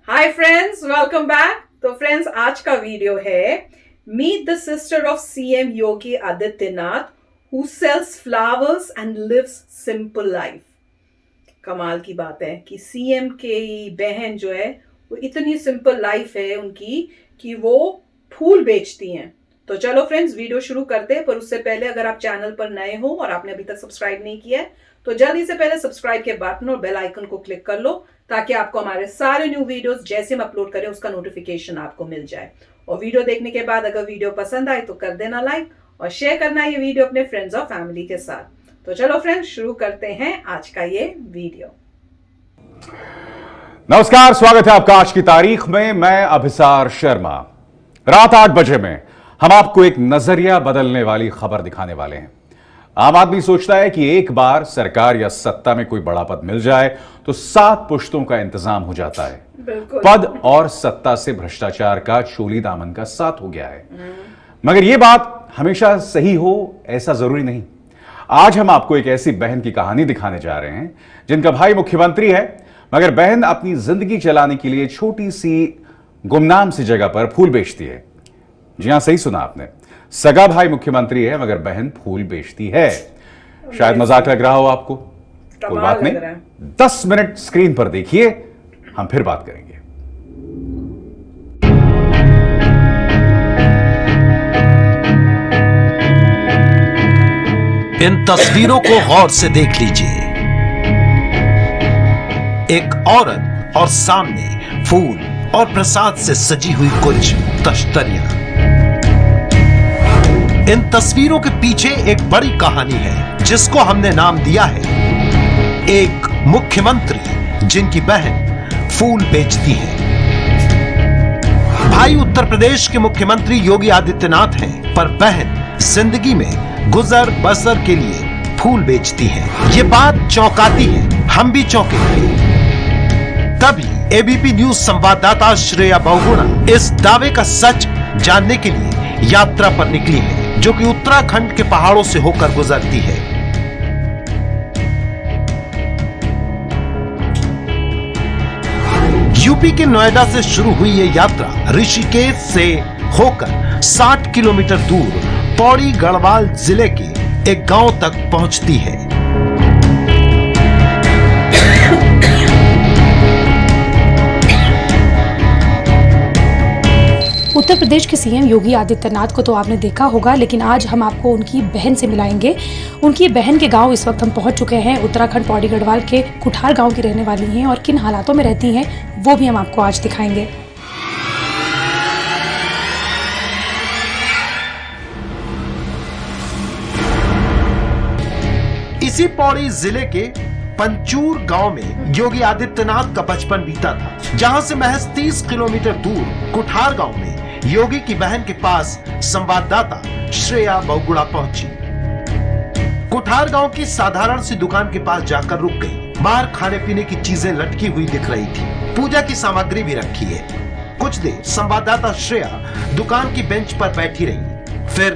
हाय friends, welcome back. तो friends, आज का वीडियो है meet the sister of CM Yogi Adityanath who sells flowers and lives simple life. कमाल की बात है कि सीएम के बहन जो है वो इतनी सिंपल लाइफ है उनकी कि वो फूल बेचती हैं। तो चलो फ्रेंड्स, वीडियो शुरू करते हैं। पर उससे पहले अगर आप चैनल पर नए हो और आपने अभी तक सब्सक्राइब नहीं किया है तो जल्दी से पहले सब्सक्राइब के बटन और बेल आइकन को क्लिक कर लो ताकि आपको हमारे सारे न्यू वीडियोस जैसे हम अपलोड करें उसका नोटिफिकेशन आपको मिल जाए। और वीडियो देखने के बाद अगर वीडियो पसंद आए तो कर देना लाइक और शेयर करना ये वीडियो अपने फ्रेंड्स और फैमिली के साथ। तो चलो फ्रेंड्स, शुरू करते हैं आज का ये वीडियो। नमस्कार, स्वागत है आपका आज की तारीख में। मैं अभिसार शर्मा। रात 8 बजे में हम आपको एक नजरिया बदलने वाली खबर दिखाने वाले हैं। आम आदमी सोचता है कि एक बार सरकार या सत्ता में कोई बड़ा पद मिल जाए तो 7 पुश्तों का इंतजाम हो जाता है। पद और सत्ता से भ्रष्टाचार का चोली दामन का साथ हो गया है। मगर यह बात हमेशा सही हो ऐसा जरूरी नहीं। आज हम आपको एक ऐसी बहन की कहानी दिखाने जा रहे हैं जिनका भाई मुख्यमंत्री है, मगर बहन अपनी जिंदगी चलाने के लिए छोटी सी गुमनाम सी जगह पर फूल बेचती है। जी हां, सही सुना आपने। सगा भाई मुख्यमंत्री है मगर बहन फूल बेचती है। शायद मजाक लग रहा हो आपको, कोई बात नहीं। 10 मिनट स्क्रीन पर देखिए, हम फिर बात करेंगे। इन तस्वीरों को गौर से देख लीजिए। एक औरत और सामने फूल और प्रसाद से सजी हुई कुछ तश्तरियां। इन तस्वीरों के पीछे एक बड़ी कहानी है जिसको हमने नाम दिया है एक मुख्यमंत्री जिनकी बहन फूल बेचती है। भाई उत्तर प्रदेश के मुख्यमंत्री योगी आदित्यनाथ हैं, पर बहन जिंदगी में गुजर बसर के लिए फूल बेचती है। ये बात चौंकाती है, हम भी चौंके थे। तभी एबीपी न्यूज संवाददाता श्रेया बहुगुणा इस दावे का सच जानने के लिए यात्रा पर निकली है, जो कि उत्तराखंड के पहाड़ों से होकर गुजरती है। यूपी के नोएडा से शुरू हुई ये यात्रा ऋषिकेश से होकर 60 किलोमीटर दूर पौड़ी गढ़वाल जिले के एक गांव तक पहुंचती है। उत्तर प्रदेश के सीएम योगी आदित्यनाथ को तो आपने देखा होगा, लेकिन आज हम आपको उनकी बहन से मिलाएंगे। उनकी बहन के गांव इस वक्त हम पहुंच चुके हैं। उत्तराखंड पौड़ी गढ़वाल के कुठार गांव की रहने वाली हैं और किन हालातों में रहती हैं वो भी हम आपको आज दिखाएंगे। इसी पौड़ी जिले के पंचूर गांव में योगी आदित्यनाथ का बचपन बीता था, जहां से महज 30 किलोमीटर दूर कुठार गांव में योगी की बहन के पास संवाददाता श्रेया बहुगुणा पहुंची। कुठार गांव की साधारण सी दुकान के पास जाकर रुक गई। बाहर खाने पीने की चीजें लटकी हुई दिख रही थी, पूजा की सामग्री भी रखी है। कुछ देर संवाददाता श्रेया दुकान की बेंच पर बैठी रही, फिर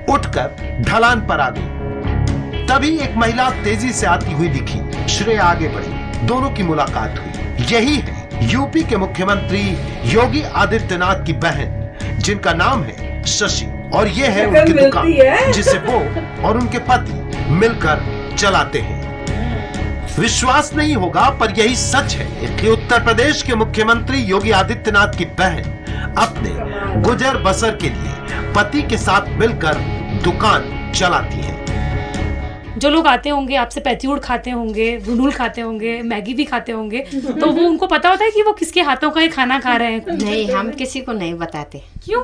उठकर ढलान पर आ गई। तभी एक महिला तेजी से आती हुई दिखी। श्रेया आगे बढ़ी, दोनों की मुलाकात हुई। यही है यूपी के मुख्यमंत्री योगी आदित्यनाथ की बहन, जिनका नाम है शशि, और ये है उनकी दुकान जिसे वो और उनके पति मिलकर चलाते हैं। विश्वास नहीं होगा, पर यही सच है कि उत्तर प्रदेश के मुख्यमंत्री योगी आदित्यनाथ की बहन अपने गुजर बसर के लिए पति के साथ मिलकर दुकान चलाती है। जो लोग आते होंगे आपसे पैथ्यूड खाते होंगे, गुनूल खाते होंगे, मैगी भी खाते होंगे, तो वो उनको पता होता है कि वो किसके हाथों का ये खाना खा रहे हैं? नहीं, हम किसी को नहीं बताते। क्यों?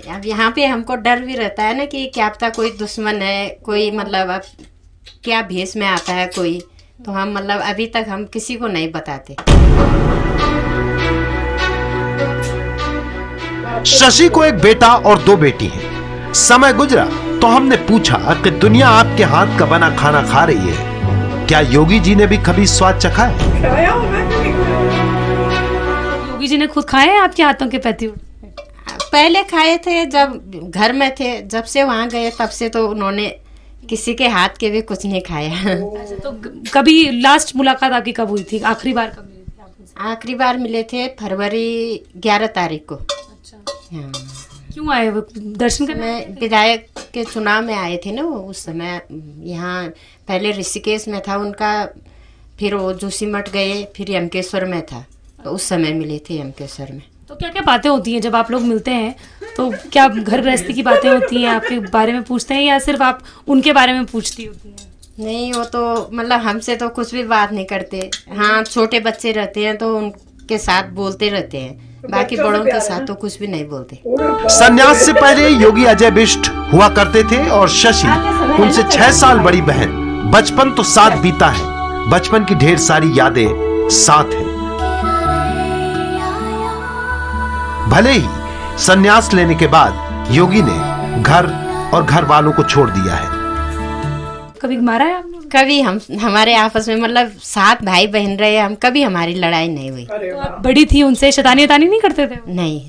अब यहाँ पे हमको डर भी रहता है ना कि क्या पता कोई दुश्मन है, कोई मतलब अब क्या भेष में आता है कोई, तो हम मतलब अभी तक हम किसी को नहीं बताते। शशि को एक बेटा और 2 बेटी हैं। समय गुजरा तो हमने पूछा कि दुनिया आपके हाथ का बना खाना खा रही है, क्या योगी जी ने भी कभी स्वाद चखा है? योगी जी ने खुद खाए हैं आपके हाथों के पैथ्यूड? पहले खाए थे जब घर में थे, जब से वहाँ गए तब से तो उन्होंने किसी के हाथ के भी कुछ नहीं खाया। तो कभी लास्ट मुलाकात आपकी कब हुई थी? आखिरी बार कब मिली थी आप? आखिरी बार मिले थे फरवरी 11 तारीख को। हाँ। क्यों आए वो दर्शन करने? मैं विधायक के चुनाव में आए थे ना वो, उस समय यहाँ पहले ऋषिकेश में था उनका, फिर वो जोशीमठ गए, फिर यमकेश्वर में था, तो उस समय मिले थे यमकेश्वर में। तो क्या क्या बातें होती हैं जब आप लोग मिलते हैं? तो क्या घर गृहस्थी की बातें होती हैं, आपके बारे में पूछते हैं, या सिर्फ आप उनके बारे में पूछती होती हैं? नहीं, वो तो मतलब हमसे तो कुछ भी बात नहीं करते। हाँ, छोटे बच्चे रहते हैं तो उनके साथ बोलते रहते हैं, बाकी बड़ों के साथ तो कुछ भी नहीं बोलते। संन्यास से पहले योगी अजय बिष्ट हुआ करते थे और शशि उनसे 6 साल बड़ी बहन। बचपन तो साथ बीता है, बचपन की ढेर सारी यादें साथ हैं। भले ही संन्यास लेने के बाद योगी ने घर और घर वालों को छोड़ दिया है। कभी मारा है आपने? कभी हमारे आपस में मतलब 7 भाई बहन रहे हम, कभी हमारी लड़ाई नहीं हुई। तो आप बड़ी थी, उनसे शैतानी नहीं करते थे? नहीं,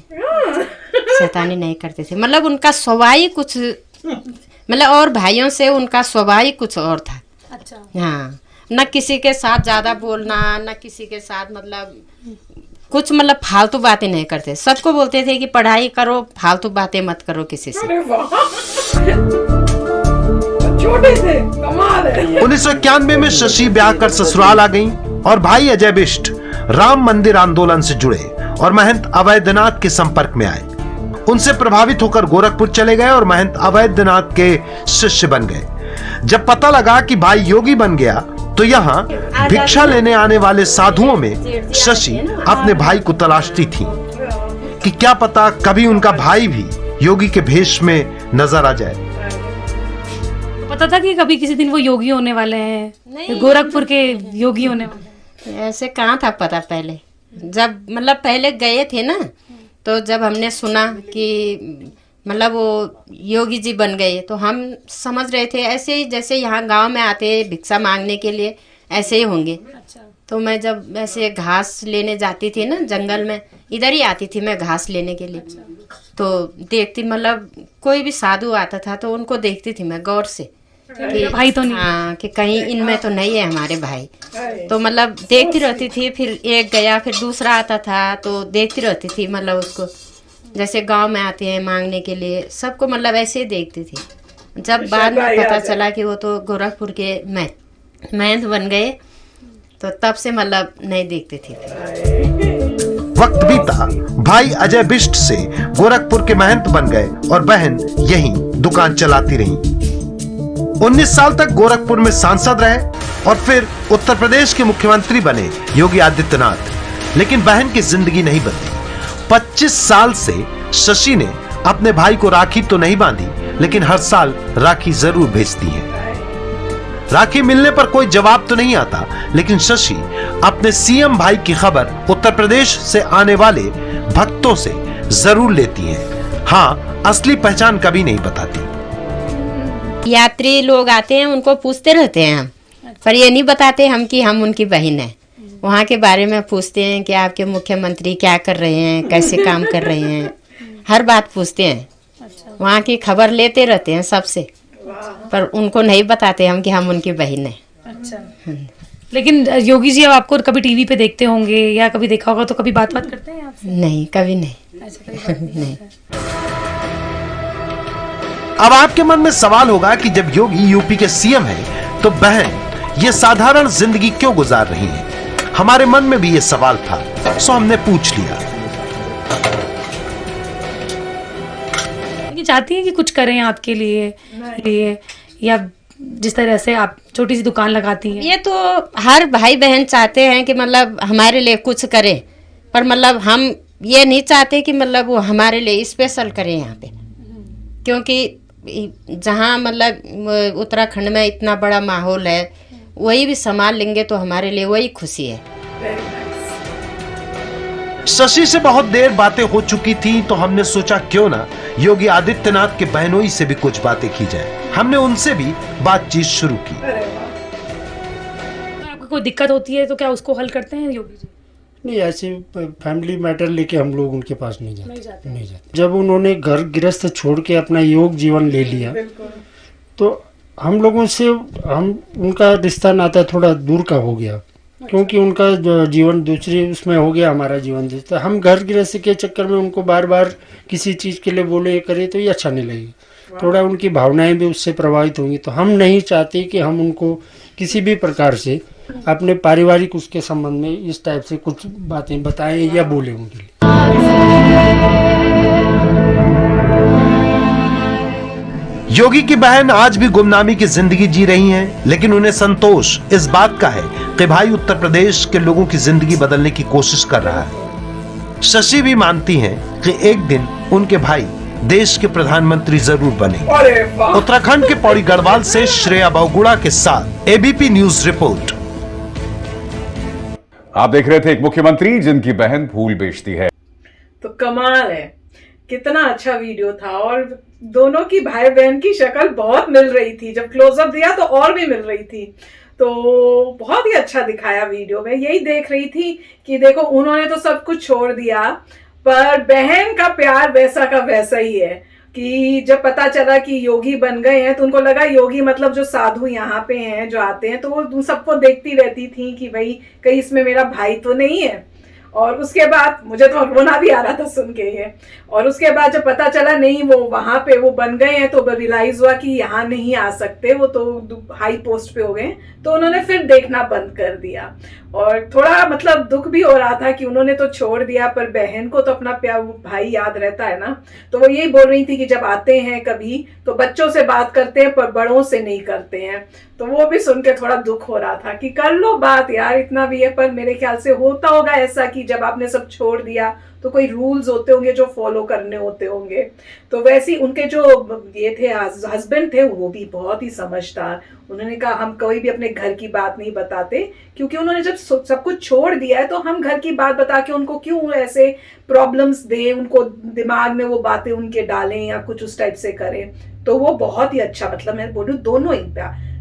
शैतानी नहीं करते थे। मतलब उनका स्वभाव ही कुछ, मतलब और भाइयों से उनका स्वभाव ही कुछ और था। अच्छा। हाँ, न किसी के साथ ज्यादा बोलना, न किसी के साथ मतलब कुछ मतलब फालतू बातें नहीं करते। सबको बोलते थे कि पढ़ाई करो, फालतू बातें मत करो किसी से। छोटे थे, कमाल है। 1991 में शशि ब्याह कर ससुराल आ गईं और भाई अजय बिष्ट राम मंदिर आंदोलन से जुड़े और महंत अवैधनाथ के संपर्क में आए। उनसे प्रभावित होकर गोरखपुर चले गए और महंत अवैधनाथ के शिष्य बन गए। जब पता लगा कि भाई योगी बन गया तो यहाँ भिक्षा लेने आने वाले साधुओं में शशि अपने भाई को तलाशती थी कि क्या पता कभी उनका भाई भी योगी के भेष में नजर आ जाए। पता था कि कभी किसी दिन वो योगी होने वाले हैं? नहीं। गोरखपुर के योगी होने वाले हैं? ऐसे कहाँ था पता पहले। जब मतलब पहले गए थे ना, तो जब हमने सुना कि मतलब वो योगी जी बन गए, तो हम समझ रहे थे ऐसे ही जैसे यहाँ गांव में आते भिक्षा मांगने के लिए, ऐसे ही होंगे। अच्छा। तो मैं जब ऐसे घास लेने जाती थी ना जंगल में, इधर ही आती थी मैं घास लेने के लिए। तो देखती मतलब कोई भी साधु आता था तो उनको देखती थी मैं गौर से कि भाई तो नहीं। हाँ, कि कहीं इनमें तो नहीं है हमारे भाई। तो मतलब देखती रहती थी, फिर एक गया फिर दूसरा आता था तो देखती रहती थी, मतलब उसको जैसे गांव में आते हैं मांगने के लिए, सबको मतलब ऐसे ही देखती थी। जब बाद में पता चला कि वो तो गोरखपुर के महंत बन गए, तो तब से मतलब नहीं देखती थी। वक्त बीता, भाई अजय बिष्ट से गोरखपुर के महंत बन गए और बहन यहीं दुकान चलाती रही। 19 साल तक गोरखपुर में सांसद रहे और फिर उत्तर प्रदेश के मुख्यमंत्री बने योगी आदित्यनाथ। लेकिन बहन की जिंदगी नहीं बदली। 25 साल से शशि ने अपने भाई को राखी तो नहीं बांधी, लेकिन हर साल राखी जरूर भेजती है। राखी मिलने पर कोई जवाब तो नहीं आता, लेकिन शशि अपने सीएम भाई की खबर उत्तर प्रदेश से आने वाले भक्तों से जरूर लेती हैं। हाँ, असली पहचान कभी नहीं बताती। यात्री लोग आते हैं उनको पूछते रहते हैं हम, पर ये नहीं बताते हम कि हम उनकी बहन है। वहाँ के बारे में पूछते हैं कि आपके मुख्यमंत्री क्या कर रहे हैं, कैसे काम कर रहे हैं, हर बात पूछते हैं। वहाँ की खबर लेते रहते हैं सबसे, पर उनको नहीं बताते हम कि हम उनकी बहन है। अच्छा। लेकिन योगी जी अब आपको कभी टीवी पे देखते होंगे या कभी देखा होगा, तो कभी बात करते हैं आपसे? नहीं, कभी नहीं। नहीं। अब आपके मन में सवाल होगा कि जब योगी यूपी के सीएम है तो बहन ये साधारण जिंदगी क्यों गुजार रही है। हमारे मन में भी ये सवाल था, सो हमने पूछ लिया। चाहती हैं कि कुछ करें आपके लिए या जिस तरह से आप छोटी सी दुकान लगाती हैं? ये तो हर भाई बहन चाहते हैं कि मतलब हमारे लिए कुछ करें, पर मतलब हम ये नहीं चाहते कि मतलब वो हमारे लिए स्पेशल करें यहाँ पे, क्योंकि जहाँ मतलब उत्तराखंड में इतना बड़ा माहौल है, वही भी संभाल लेंगे तो हमारे लिए वही खुशी है। शशि से बहुत देर बातें हो चुकी थी, तो हमने सोचा क्यों ना योगी आदित्यनाथ के बहनोई से भी कुछ बातें की जाए। हमने उनसे भी बातचीत शुरू की। आपको कोई दिक्कत होती है तो क्या उसको हल करते हैं योगी जी? नहीं, ऐसे फैमिली मैटर लेके हम लोग उनके पास नहीं जाते। जब उन्होंने घर गृहस्थ छोड़ के अपना योग जीवन ले लिया, तो हम लोगों से उनका रिश्ता नाता थोड़ा दूर का हो गया। क्योंकि उनका जीवन दूसरी उसमें हो गया, हमारा जीवन दूसरा। हम घर गृहस्थी के चक्कर में उनको बार बार किसी चीज़ के लिए बोले करे तो ये अच्छा नहीं लगेगा, थोड़ा उनकी भावनाएं भी उससे प्रभावित होंगी। तो हम नहीं चाहते कि हम उनको किसी भी प्रकार से अपने पारिवारिक उसके संबंध में इस टाइप से कुछ बातें बताएं या बोले उनके लिए। योगी की बहन आज भी गुमनामी की जिंदगी जी रही हैं, लेकिन उन्हें संतोष इस बात का है कि भाई उत्तर प्रदेश के लोगों की जिंदगी बदलने की कोशिश कर रहा है। शशि भी मानती हैं कि एक दिन उनके भाई देश के प्रधानमंत्री जरूर बनेंगे। उत्तराखंड के पौड़ी गढ़वाल से श्रेया बहुगुणा के साथ एबीपी न्यूज रिपोर्ट। आप देख रहे थे एक मुख्यमंत्री जिनकी बहन फूल बेचती है। तो कमाल है, कितना अच्छा वीडियो था। और दोनों की भाई बहन की शक्ल बहुत मिल रही थी, जब क्लोजअप दिया तो और भी मिल रही थी। तो बहुत ही अच्छा दिखाया वीडियो में। यही देख रही थी कि देखो उन्होंने तो सब कुछ छोड़ दिया, पर बहन का प्यार वैसा का वैसा ही है कि जब पता चला कि योगी बन गए हैं तो उनको लगा योगी मतलब जो साधु यहाँ पे हैं जो आते हैं, तो वो सबको देखती रहती थी कि भाई कहीं इसमें मेरा भाई तो नहीं है। और उसके बाद मुझे तो रोना भी आ रहा था सुन के ये। और उसके बाद जब पता चला नहीं वो वहां पे वो बन गए हैं, तो रियलाइज हुआ कि यहाँ नहीं आ सकते, वो तो हाई पोस्ट पे हो गए, तो उन्होंने फिर देखना बंद कर दिया। और थोड़ा मतलब दुख भी हो रहा था कि उन्होंने तो छोड़ दिया, पर बहन को तो अपना प्यार भाई याद रहता है ना। तो वो यही बोल रही थी कि जब आते हैं कभी तो बच्चों से बात करते हैं पर बड़ों से नहीं करते हैं। तो वो भी सुन के थोड़ा दुख हो रहा था कि कर लो बात यार, इतना भी है। पर मेरे ख्याल से होता होगा ऐसा कि जब आपने सब छोड़ दिया तो कोई रूल्स होते होंगे जो फॉलो करने होते होंगे। तो वैसे ही उनके जो ये थे हस्बैंड थे वो भी बहुत ही समझदार। उन्होंने कहा हम कोई भी अपने घर की बात नहीं बताते, क्योंकि उन्होंने जब सब कुछ छोड़ दिया है तो हम घर की बात बता के उनको क्यों ऐसे प्रॉब्लम्स दें, उनको दिमाग में वो बातें उनके डालें या कुछ उस टाइप से करें। तो वो बहुत ही अच्छा, मतलब मैं बोलूँ दोनों ही,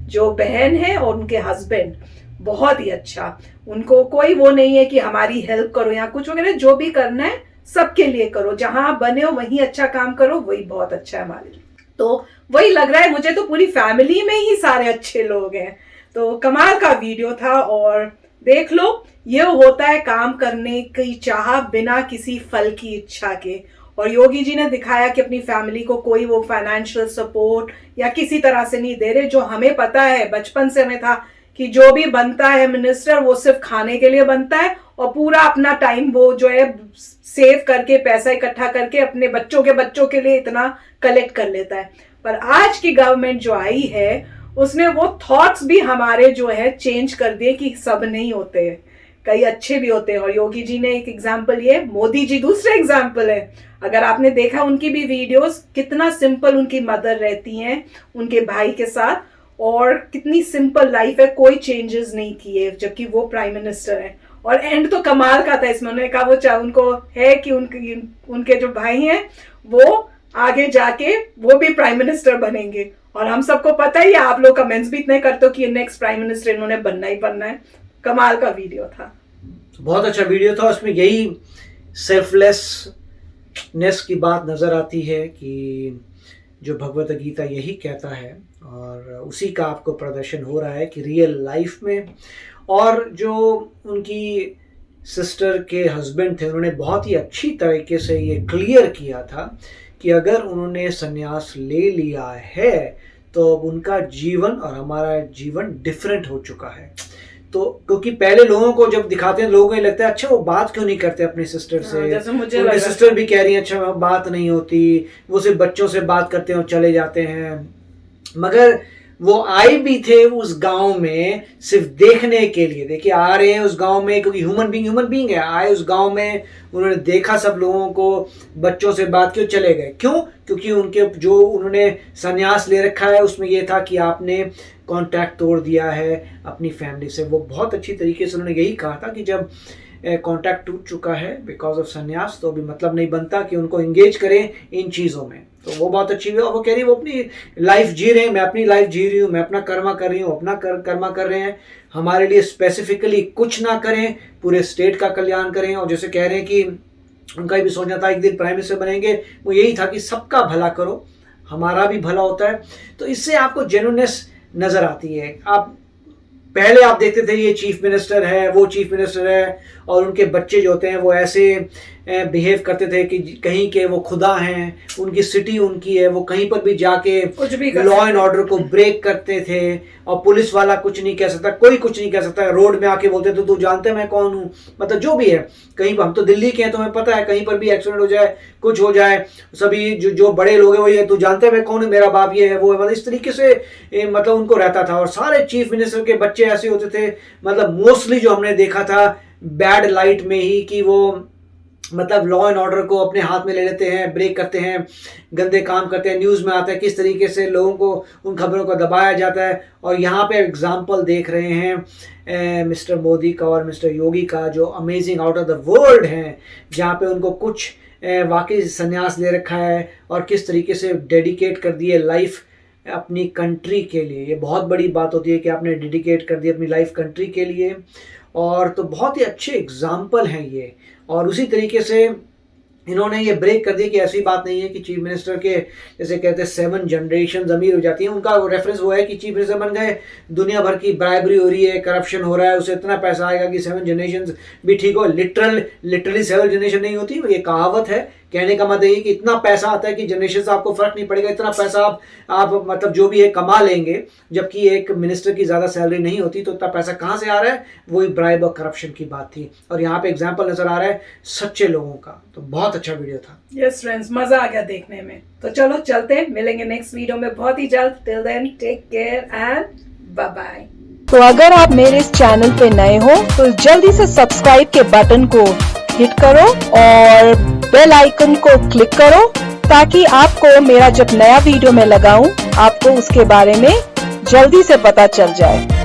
जो बहन है और उनके हस्बैंड बहुत ही अच्छा। उनको कोई वो नहीं है कि हमारी हेल्प करो या कुछ वगैरह, जो भी करना है सबके लिए करो, जहां बने हो वहीं अच्छा काम करो, वही बहुत अच्छा है हमारे लिए। तो वही लग रहा है मुझे, तो पूरी फैमिली में ही सारे अच्छे लोग हैं। तो कमाल का वीडियो था। और देख लो ये होता है काम करने की चाह बिना किसी फल की इच्छा के। और योगी जी ने दिखाया कि अपनी फैमिली को कोई वो फाइनेंशियल सपोर्ट या किसी तरह से नहीं दे रहे। जो हमें पता है बचपन से हमें था कि जो भी बनता है मिनिस्टर वो सिर्फ खाने के लिए बनता है, और पूरा अपना टाइम वो जो है सेव करके पैसा इकट्ठा करके अपने बच्चों के लिए इतना कलेक्ट कर लेता है। पर आज की गवर्नमेंट जो आई है उसने वो थॉट्स भी हमारे जो है चेंज कर दिए कि सब नहीं होते, कई अच्छे भी होते हैं। और योगी जी ने एक एग्जाम्पल, ये मोदी जी दूसरे एग्जाम्पल है। अगर आपने देखा उनकी भी वीडियोस, कितना सिंपल उनकी मदर रहती हैं उनके भाई के साथ, और कितनी सिंपल लाइफ है, कोई चेंजेस नहीं किए, जबकि वो प्राइम मिनिस्टर है। और एंड तो कमाल का था इसमें, उन्होंने कहा वो उनको है कि उनके जो भाई हैं वो आगे जाके वो भी प्राइम मिनिस्टर बनेंगे। और हम सबको पता ही है, आप लोग कमेंट्स भी इतने करते हो कि नेक्स्ट प्राइम मिनिस्टर इन्होंने बनना ही बनना है। कमाल का वीडियो था, बहुत अच्छा वीडियो था। उसमें यही सेल्फलेसनेस की बात नज़र आती है कि जो भगवत गीता यही कहता है, और उसी का आपको प्रदर्शन हो रहा है कि रियल लाइफ में। और जो उनकी सिस्टर के हस्बैंड थे उन्होंने बहुत ही अच्छी तरीके से ये क्लियर किया था कि अगर उन्होंने संन्यास ले लिया है तो उनका जीवन और हमारा जीवन डिफरेंट हो चुका है। तो क्योंकि पहले लोगों को जब दिखाते हैं लोगों को लगता है अच्छा वो बात क्यों नहीं करते अपनी सिस्टर से, जैसे मुझे उनकी सिस्टर भी कह रही है अच्छा बात नहीं होती, वो सिर्फ बच्चों से बात करते हैं और चले जाते हैं। मगर वो आए भी थे उस गांव में सिर्फ देखने के लिए, देखिए आ रहे हैं उस गांव में क्योंकि ह्यूमन बीइंग है, आए उस गांव में, उन्होंने देखा सब लोगों को, बच्चों से बात की, चले गए। क्यों? क्योंकि उनके जो उन्होंने संन्यास ले रखा है उसमें ये था कि आपने कांटेक्ट तोड़ दिया है अपनी फैमिली से। वो बहुत अच्छी तरीके से उन्होंने यही कहा था कि जब कांटेक्ट टूट चुका है बिकॉज ऑफ संन्यास तो अभी मतलब नहीं बनता कि उनको एंगेज करें इन चीज़ों में। तो वो बहुत अच्छी है। और वो कह रही है वो अपनी लाइफ जी रहे हैं, मैं अपनी लाइफ जी रही हूँ, मैं अपना कर्मा कर रही हूँ, अपना कर्मा कर रहे हैं, हमारे लिए स्पेसिफिकली कुछ ना करें, पूरे स्टेट का कल्याण करें। और जैसे कह रहे हैं कि उनका भी सोचना था एक दिन प्राइम मिनिस्टर बनेंगे, वो यही था कि सबका भला करो, हमारा भी भला होता है। तो इससे आपको जेन्युइननेस नज़र आती है। आप पहले आप देखते थे ये चीफ मिनिस्टर है, वो चीफ मिनिस्टर है, और उनके बच्चे जो होते हैं वो ऐसे बिहेव करते थे कि कहीं के वो खुदा हैं, उनकी सिटी उनकी है, वो कहीं पर भी जाके लॉ एंड ऑर्डर को ब्रेक करते थे और पुलिस वाला कुछ नहीं कह सकता, कोई कुछ नहीं कह सकता। रोड में आके बोलते थे तू जानते मैं कौन हूँ, मतलब जो भी है। कहीं पर हम तो दिल्ली के हैं, तुम्हें पता है कहीं पर भी एक्सीडेंट हो जाए, कुछ हो जाए, सभी जो बड़े लोग हैं वही है, तू जानते मैं कौन हूँ, मेरा बाप ये है वो है, मतलब इस तरीके से मतलब उनको रहता था। और सारे चीफ मिनिस्टर के बच्चे ऐसे होते थे, मतलब मोस्टली जो हमने देखा था बैड लाइट में ही, कि वो मतलब लॉ एंड ऑर्डर को अपने हाथ में ले लेते हैं, ब्रेक करते हैं, गंदे काम करते हैं। न्यूज़ में आता है किस तरीके से लोगों को उन खबरों को दबाया जाता है। और यहाँ पे एग्जाम्पल देख रहे हैं मिस्टर मोदी का और मिस्टर योगी का, जो amazing out of the world हैं, जहाँ पे उनको कुछ वाकई संन्यास ले रखा है और किस तरीके से डेडिकेट कर दिए लाइफ अपनी कंट्री के लिए। ये बहुत बड़ी बात होती है कि आपने डेडिकेट कर दी अपनी लाइफ कंट्री के लिए, और तो बहुत ही अच्छे एग्जाम्पल हैं ये। और उसी तरीके से इन्होंने ये ब्रेक कर दिया कि ऐसी बात नहीं है कि चीफ मिनिस्टर के जैसे कहते हैं 7 जनरेशन अमीर हो जाती हैं। उनका रेफरेंस वो है कि चीफ मिनिस्टर बन गए, दुनिया भर की ब्राइबरी हो रही है, करप्शन हो रहा है, उसे इतना पैसा आएगा कि 7 जनरेशन भी ठीक हो। लिटरली 7 जनरेशन नहीं होती, ये कहावत है। कहने का मतलब ये कि इतना पैसा आता है कि जनरेशन से आपको फर्क नहीं पड़ेगा, इतना पैसा आप मतलब जो भी है कमा लेंगे, जबकि एक मिनिस्टर की ज़्यादा सैलरी नहीं होती। तो इतना पैसा कहाँ से आ रहा है, वही ब्राइब और करप्शन की बात थी। और यहाँ पे एग्जाम्पल नजर आ रहा है सच्चे लोगों का। तो बहुत अच्छा वीडियो था। यस फ्रेंड्स, मजा आ गया देखने में। तो चलो चलते हैं, मिलेंगे नेक्स्ट वीडियो में बहुत ही जल्द। Till then take care and bye bye. तो अगर आप मेरे इस चैनल पे नए हो तो जल्दी से सब्सक्राइब के बटन को हिट करो और बेल आइकन को क्लिक करो, ताकि आपको मेरा जब नया वीडियो मैं लगाऊं आपको उसके बारे में जल्दी से पता चल जाए।